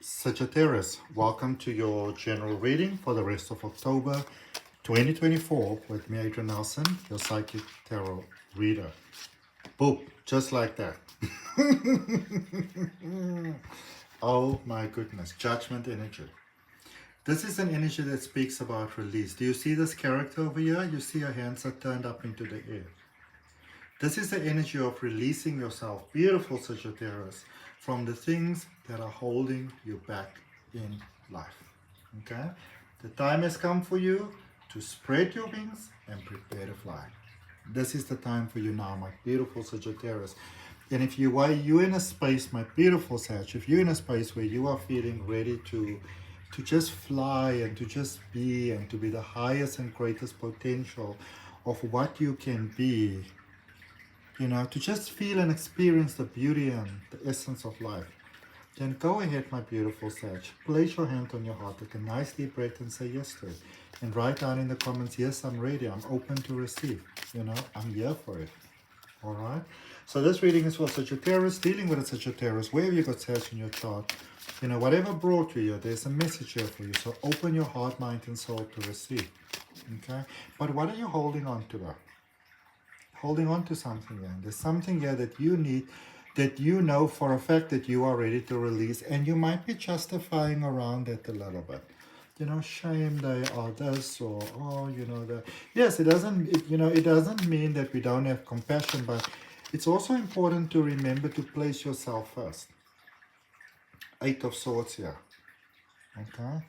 Sagittarius, welcome to your general reading for the rest of October 2024 with me, Adrian Nelson, your psychic tarot reader. Boop, just like that. Oh my goodness, judgment energy. This is an energy that speaks about release. Do you see this character over here? You see her hands are turned up into the air. This is the energy of releasing yourself, beautiful Sagittarius, from the things that are holding you back in life. Okay? The time has come for you to spread your wings and prepare to fly. This is the time for you now, my beautiful Sagittarius. And if you're in a space, my beautiful Sag, if you're in a space where you are feeling ready to just fly and to just be and to be the highest and greatest potential of what you can be, you know, to just feel and experience the beauty and the essence of life, then go ahead, my beautiful Sag. Place your hand on your heart, take a nice deep breath and say yes to it. And write down in the comments, yes, I'm ready, I'm open to receive. You know, I'm here for it. All right? So this reading is for Sagittarius, dealing with a Sagittarius, wherever you got Sag in your chart. You know, whatever brought you here, there's a message here for you. So open your heart, mind, and soul to receive. Okay? But what are you holding on to though? Holding on to something here. There's something here that you need, that you know for a fact that you are ready to release, and you might be justifying around it a little bit. You know, shame they are this, or oh, you know that. Yes, it doesn't mean that we don't have compassion, but it's also important to remember to place yourself first. 8 of Swords here. Okay.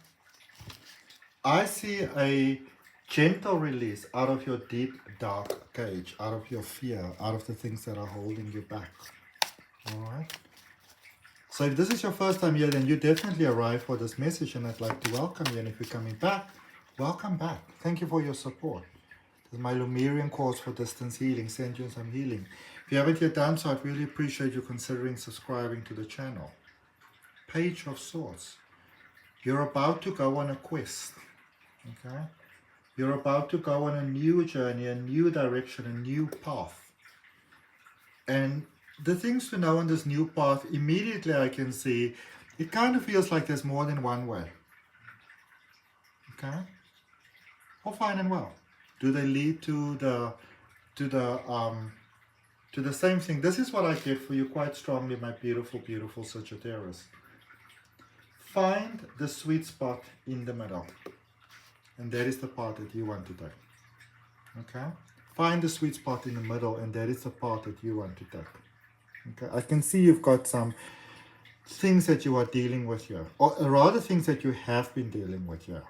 I see a gentle release out of your deep, dark cage, out of your fear, out of the things that are holding you back. All right? So if this is your first time here, then you definitely arrived for this message, and I'd like to welcome you. And if you're coming back, welcome back. Thank you for your support. This is my Lumerian course for distance healing, send you some healing. If you haven't yet done so, I'd really appreciate you considering subscribing to the channel. Page of Swords. You're about to go on a quest. Okay? You're about to go on a new journey, a new direction, a new path. And the things to know on this new path, immediately I can see, it kind of feels like there's more than one way. Okay? All fine and well. Do they lead to the same thing? This is what I get for you quite strongly, my beautiful, beautiful Sagittarius. Find the sweet spot in the middle. And that is the part that you want to take. Okay? Find the sweet spot in the middle, and that is the part that you want to take. Okay? I can see you've got some things that you are dealing with here, or rather things that you have been dealing with here.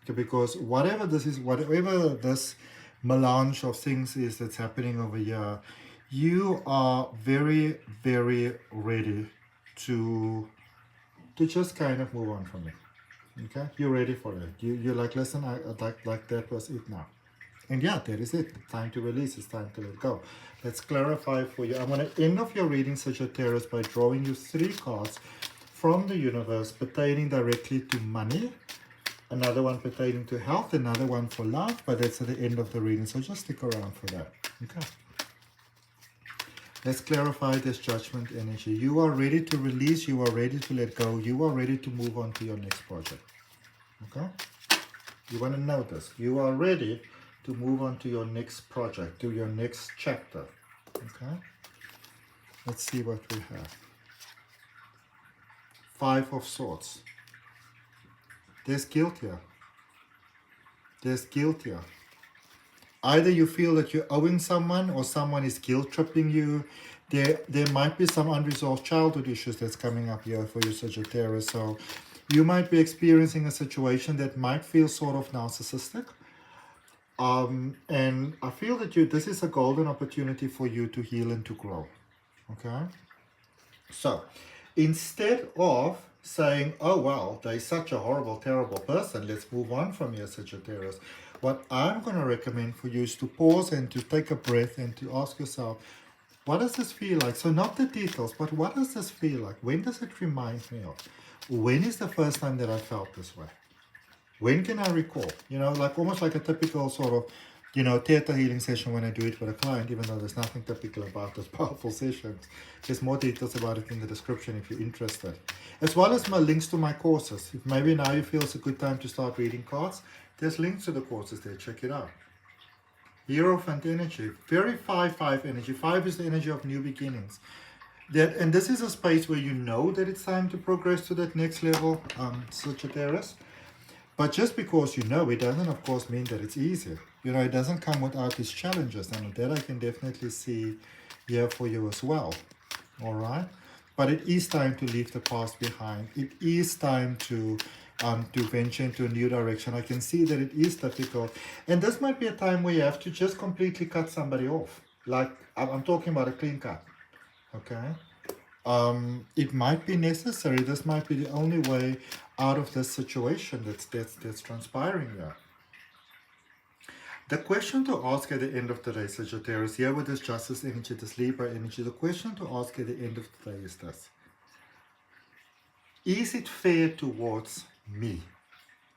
Okay? Because whatever this melange of things is that's happening over here, you are very, very ready to just kind of move on from it. Okay, you're ready for it. You're like, listen, I like that was it now. And yeah, that is it. Time to release. It's time to let go. Let's clarify for you. I'm going to end off your reading, Sagittarius, by drawing you 3 cards from the universe pertaining directly to money, another one pertaining to health, another one for love, but that's at the end of the reading, so just stick around for that. Okay. Let's clarify this judgment energy. You are ready to release. You are ready to let go. You are ready to move on to your next project. Okay? You want to know this. You are ready to move on to your next project, to your next chapter. Okay? Let's see what we have. 5 of Swords. There's guilt here. There's guilt here. Either you feel that you're owing someone, or someone is guilt-tripping you. There might be some unresolved childhood issues that's coming up here for you, Sagittarius. So you might be experiencing a situation that might feel sort of narcissistic. And I feel that this is a golden opportunity for you to heal and to grow. Okay? So instead of saying, oh, well, they're such a horrible, terrible person, let's move on from here, Sagittarius. What I'm going to recommend for you is to pause and to take a breath and to ask yourself, what does this feel like? So not the details, but what does this feel like? When does it remind me of? When is the first time that I felt this way? When can I recall? You know, like almost like a typical sort of Theta healing session when I do it with a client, even though there's nothing typical about those powerful sessions. There's more details about it in the description if you're interested. As well as my links to my courses. If maybe now you feel it's a good time to start reading cards, there's links to the courses there. Check it out. Hierophant energy. Very 5-5 energy. 5 is the energy of new beginnings. And this is a space where you know that it's time to progress to that next level, Sagittarius. But just because you know, it doesn't, of course, mean that it's easy. It doesn't come without its challenges. And that I can definitely see here for you as well. All right? But it is time to leave the past behind. It is time to venture into a new direction. I can see that it is difficult. And this might be a time where you have to just completely cut somebody off. Like, I'm talking about a clean cut. Okay? It might be necessary. This might be the only way out of this situation that's transpiring here. The question to ask at the end of the day, Sagittarius, here with this Justice energy, this Libra energy, the question to ask at the end of the day is this. Is it fair towards me?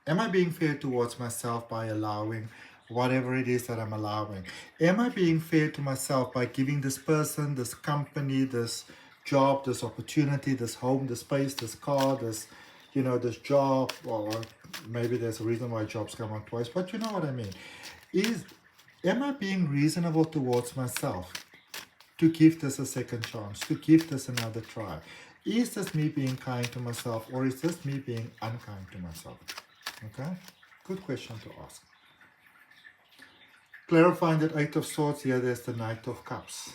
Am I being fair towards myself by allowing whatever it is that I'm allowing? Am I being fair to myself by giving this person, this company, this job, this opportunity, this home, this space, this car, this job, or maybe there's a reason why jobs come out twice, but you know what I mean. Am I being reasonable towards myself to give this a second chance, to give this another try? Is this me being kind to myself, or is this me being unkind to myself? Okay, good question to ask. Clarifying that 8 of Swords here, there's the Knight of Cups.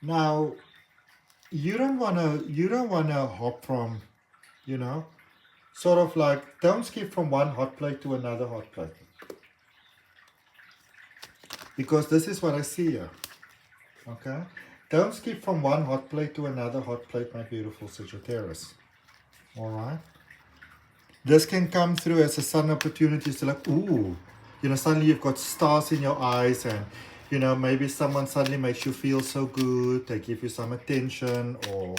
Now, you don't wanna hop from, sort of like, don't skip from one hot plate to another hot plate. Because this is what I see here. Okay? Don't skip from one hot plate to another hot plate, my beautiful Sagittarius. Alright? This can come through as a sudden opportunity to like, ooh, suddenly you've got stars in your eyes, and maybe someone suddenly makes you feel so good, they give you some attention, or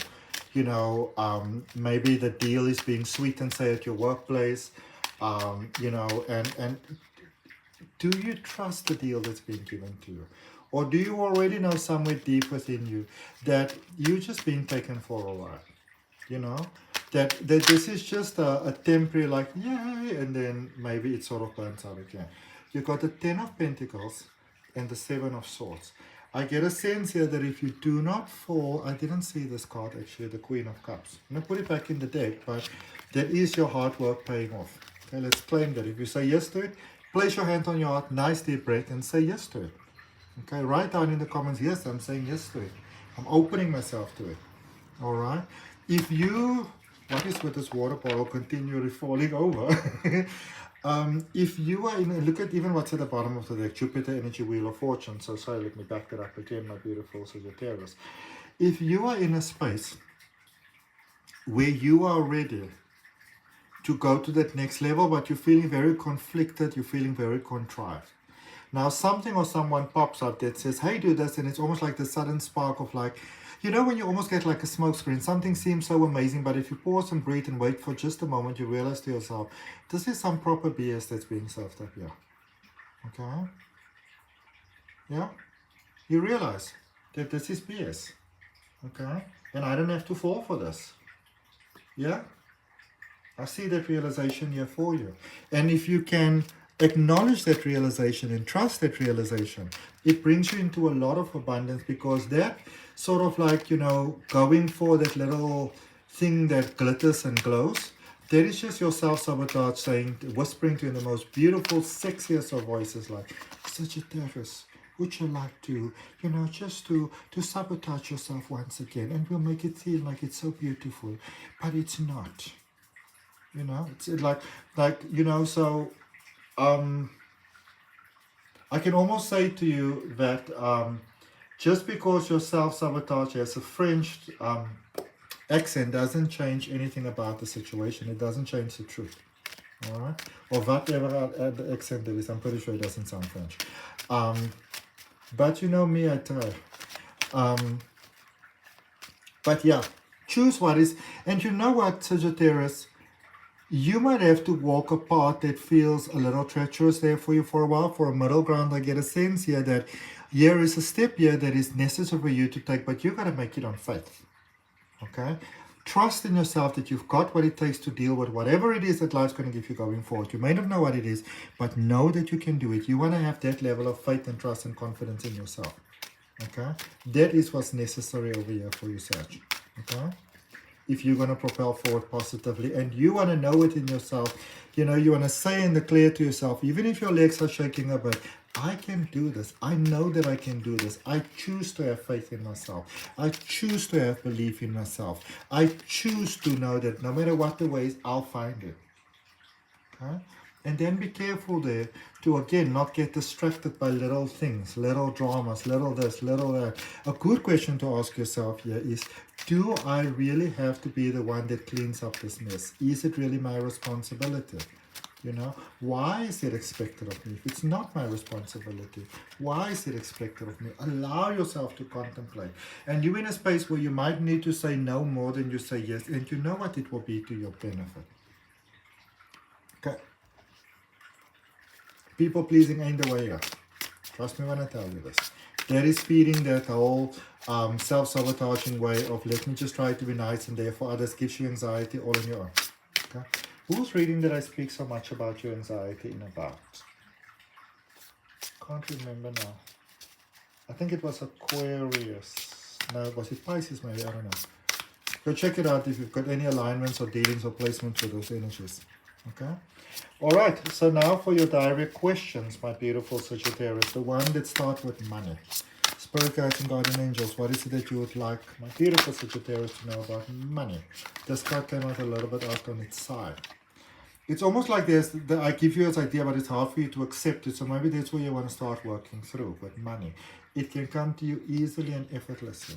maybe the deal is being sweetened, say at your workplace, and do you trust the deal that's being given to you? Or do you already know somewhere deep within you that you're just being taken for a ride? That this is just a temporary, like, yay, and then maybe it sort of burns out again. You've got the 10 of Pentacles and the 7 of Swords. I get a sense here that if you do not fall, I didn't see this card actually, the Queen of Cups. I'm going to put it back in the deck, but that is your hard work paying off. Okay, let's claim that. If you say yes to it, place your hand on your heart, nice deep breath, and say yes to it. Okay, write down in the comments, yes, I'm saying yes to it. I'm opening myself to it. All right. If you, what is with this water bottle continually falling over? If you are in, look at even what's at the bottom of the deck, Jupiter energy, Wheel of Fortune. So sorry, let me back that up again, my beautiful Sagittarius. If you are in a space where you are ready to go to that next level, but you're feeling very conflicted, you're feeling very contrived. Now something or someone pops up that says, hey, do this, and it's almost like the sudden spark of like, when you almost get like a smoke screen, something seems so amazing, but if you pause and breathe and wait for just a moment, you realize to yourself, this is some proper BS that's being served up here. Okay? Yeah? You realize that this is BS. Okay? And I don't have to fall for this. Yeah? I see that realization here for you. And if you can acknowledge that realization and trust that realization, it brings you into a lot of abundance, because that sort of like, going for that little thing that glitters and glows, that is just your self-sabotage saying, whispering to you in the most beautiful, sexiest of voices, like, Sagittarius, would you like to, just to sabotage yourself once again, and we'll make it feel like it's so beautiful, but it's not. It's like, so, I can almost say to you that just because your self-sabotage has a French accent doesn't change anything about the situation. It doesn't change the truth. All right? Or whatever the accent it is. I'm pretty sure it doesn't sound French. But you know me, I try. But yeah, choose what is. And you know what, Sagittarius? You might have to walk a path that feels a little treacherous there for you for a while. For a middle ground, I get a sense here that here is a step here that is necessary for you to take, but you got to make it on faith. Okay? Trust in yourself that you've got what it takes to deal with whatever it is that life's going to give you going forward. You may not know what it is, but know that you can do it. You want to have that level of faith and trust and confidence in yourself. Okay? That is what's necessary over here for you, Sag. Okay? If you're going to propel forward positively and you want to know it in yourself, you know, you want to say and declare to yourself, even if your legs are shaking a bit, I can do this. I know that I can do this. I choose to have faith in myself. I choose to have belief in myself. I choose to know that no matter what the ways, I'll find it. Okay? And then be careful there to, again, not get distracted by little things, little dramas, little this, little that. A good question to ask yourself here is, do I really have to be the one that cleans up this mess? Is it really my responsibility? You know, why is it expected of me? If it's not my responsibility, why is it expected of me? Allow yourself to contemplate. And you're in a space where you might need to say no more than you say yes. And you know what it will be to your benefit. Okay. People pleasing ain't the way up. Trust me when I tell you this. That is feeding that whole self-sabotaging way of let me just try to be nice and therefore others gives you anxiety all on your own. Okay. Who's reading that I speak so much about your anxiety in about? Can't remember now. I think it was Aquarius. No, was it Pisces maybe? I don't know. Go check it out if you've got any alignments or dealings or placements with those energies. Okay? Alright, so now for your direct questions, my beautiful Sagittarius. The one that starts with money. Spirit guides and guardian angels, what is it that you would like my beautiful Sagittarius to know about money? This card came out a little bit out on its side. It's almost like this, I give you this idea, but it's hard for you to accept it. So maybe that's where you want to start working through with money. It can come to you easily and effortlessly.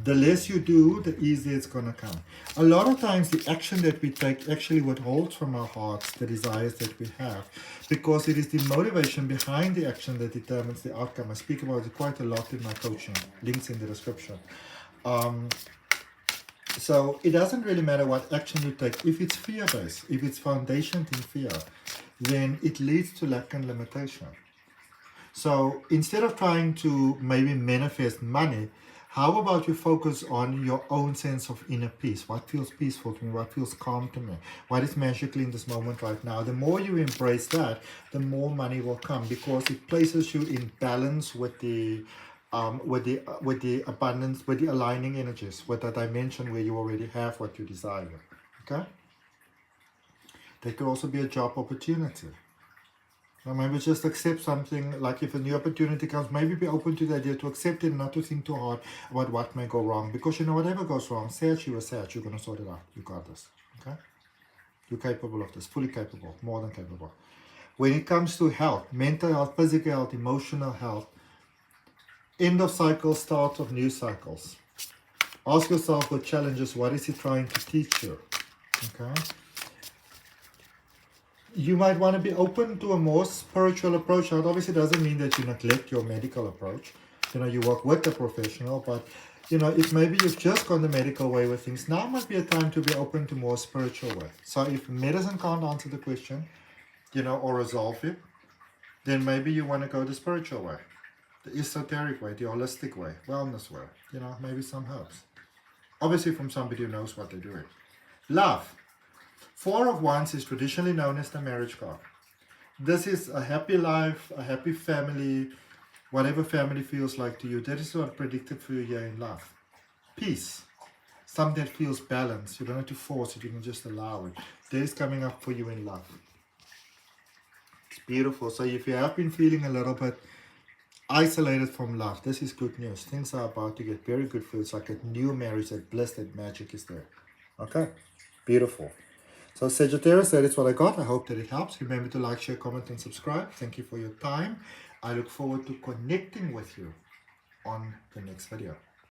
The less you do, the easier it's going to come. A lot of times the action that we take actually withholds from our hearts the desires that we have, because it is the motivation behind the action that determines the outcome. I speak about it quite a lot in my coaching, links in the description. So it doesn't really matter what action you take. If it's fear-based, if it's foundationed in fear, then it leads to lack and limitation. So instead of trying to maybe manifest money, how about you focus on your own sense of inner peace? What feels peaceful to me? What feels calm to me? What is magically in this moment right now? The more you embrace that, the more money will come, because it places you in balance with the abundance, with the aligning energies, with the dimension where you already have what you desire. Okay? There could also be a job opportunity. Now maybe just accept something, like if a new opportunity comes, maybe be open to the idea to accept it and not to think too hard about what may go wrong. Because you know, whatever goes wrong, Sag, you are Sag, you're going to sort it out. You got this. Okay? You're capable of this, fully capable, more than capable. When it comes to health, mental health, physical health, emotional health, end of cycles, start of new cycles. Ask yourself with challenges, what is it trying to teach you? Okay? You might want to be open to a more spiritual approach. Now, it obviously doesn't mean that you neglect your medical approach. You know, you work with a professional, but, you know, if maybe you've just gone the medical way with things, now might be a time to be open to more spiritual way. So if medicine can't answer the question, you know, or resolve it, then maybe you want to go the spiritual way, the esoteric way, the holistic way, wellness way, you know, maybe some herbs. Obviously from somebody who knows what they're doing. Love. 4 of Wands is traditionally known as the marriage card. This is a happy life, a happy family, whatever family feels like to you. That is what predicted for you here in love. Peace. Something that feels balanced. You don't have to force it, you can just allow it. That is coming up for you in love. It's beautiful. So if you have been feeling a little bit isolated from love, this is good news. Things are about to get very good for you. It's like a new marriage, that bliss, that magic is there. Okay? Beautiful. So Sagittarius, that is what I got. I hope that it helps. Remember to like, share, comment, and subscribe. Thank you for your time. I look forward to connecting with you on the next video.